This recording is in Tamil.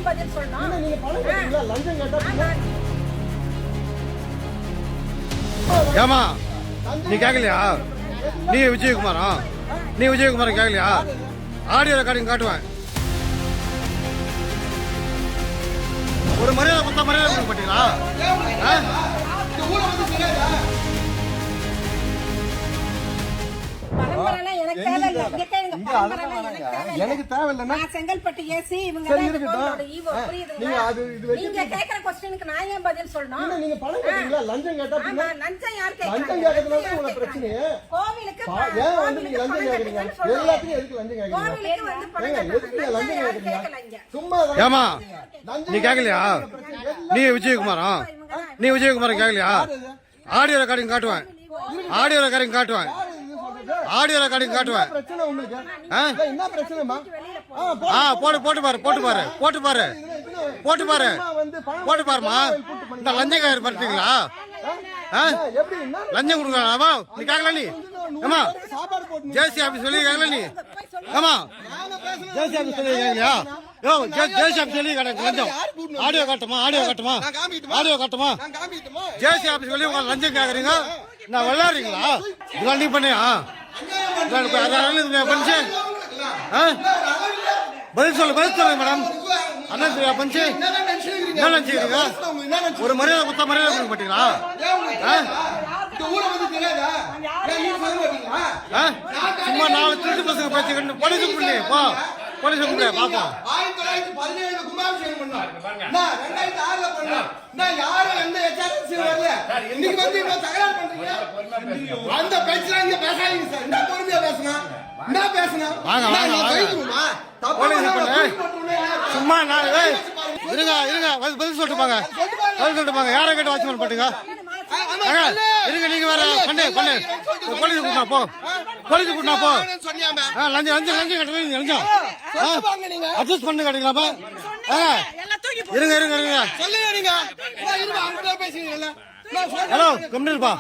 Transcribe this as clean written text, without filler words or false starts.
ஏன் பதில் சொல்லணும்? நீங்க பணம் கேட்டீங்களா? லஞ்சம் கேட்டா ஏமா நீ கேட்கலையா? நீ விஜயகுமாரா? நீ விஜயகுமார் கேட்கலையா? ஆடியோ ரெக்கார்டிங் காட்டுவேன். ஒரு மரியாதை கொடுத்தா மரியாதை பட்டீங்களா? எனக்கு தேவையில்லைன்னா செங்கல்பட்டு ஏசி இவங்க நீங்க கேக்குற क्वेश्चनக்கு நான் ஏன் பதில் சொல்லணும்? நீங்க பணம் கேட்டீங்களா? லஞ்சம் கேட்டா லஞ்சம் யார் லஞ்சம் கேட்கறதுனால உங்க பிரச்சனையே. கோவிலுக்கு ஏன் வந்து நீங்க லஞ்சம் கேக்குறீங்க? எல்லாத்துக்கும் எதுக்கு லஞ்சம் கேக்குறீங்க? கோவிலுக்கு வந்து பணம் எதுக்கு லஞ்சம் கேக்குறீங்க? சும்மா ஏமா நீ கேட்கலையா? நீ விஜயகுமாரா? நீ விஜயகுமார் கேட்கலையா? ஆடியோ ரெக்கார்டிங் காட்டுவேன். ஆடியோ ரெக்கார்டிங் காட்டுவேன். ஆடியோ ரெக்கார்டிங் காட்டுவேன். பிரச்சனை உங்களுக்கு என்ன பிரச்சனைமா? போட்டு பாரு போட்டு பாரு போட்டு பாரு போட்டு பாரு போட்டு பாருமா. இந்த லஞ்சம் காய் படுத்தீங்களா? லஞ்சம் கொடுக்கலாமா? நீ கேட்கல நீ? ஏமா ஜேசி ஆபீஸ் சொல்லி கேட்கல நீ? ஏமா ஜேசி ஆபீஸ் சொல்லி கேட்கலையா? யோ ஜேசி ஆபீஸ் சொல்லி கேட்க லஞ்சம் ஆடியோ காட்டுமா? ஆடியோ காட்டுமா? ஆடியோ காட்டுமா? ஜேசி ஆபீஸ் சொல்லி உங்க லஞ்சம் கேட்கறீங்க. நான் விளையாடுறீங்களா? இதெல்லாம் நீ பண்ணியா? பஞ்சு பதில் சொல்லுங்க மேடம். அண்ணா தெரியா பஞ்சு என்ன நினைச்சுக்கிறீங்க? ஒரு மரியாதை கொடுத்தா மரியாதை மாட்டீங்களா? சும்மா 4 திருட்டு பசங்க பேச்சு போலீஸ் பண்ணி போ. போலீஸ் பண்ணி பாப்போம். 1917 கும்பாபிஷேகம் பண்ணோம். 2006ல பண்ணோம். நான் யாரும் எந்த எச்ஆர்சி வரல. இன்னைக்கு வந்து இவ்வளவு தகராறு பண்றீங்க. அந்த பேச்சலாம் இங்க பேசாதீங்க சார். என்ன பொறுமையா பேசணும்? என்ன பேசணும்? வாங்க வாங்க வாங்க. போலீஸ் பண்ணு. சும்மா நான் இருங்க பதில் சொல்லிட்டு போங்க. பதில் சொல்லிட்டு போங்க. யாரை கேட்டு வாட்ச்மேன் பண்ணுங்க. இருங்க நீங்க வேற பண்ணு போலீஸ் கூட்டினா போ. போலீஸ் கூட்டினா போ. லஞ்சம் கட்டுறீங்க. லஞ்சம் அட்ஜஸ்ட் பண்ணு கட்டுங்களாப்பா. இருங்க சொல்லுங்க நீங்க. ஹலோ கம்ப்ளீட்பா.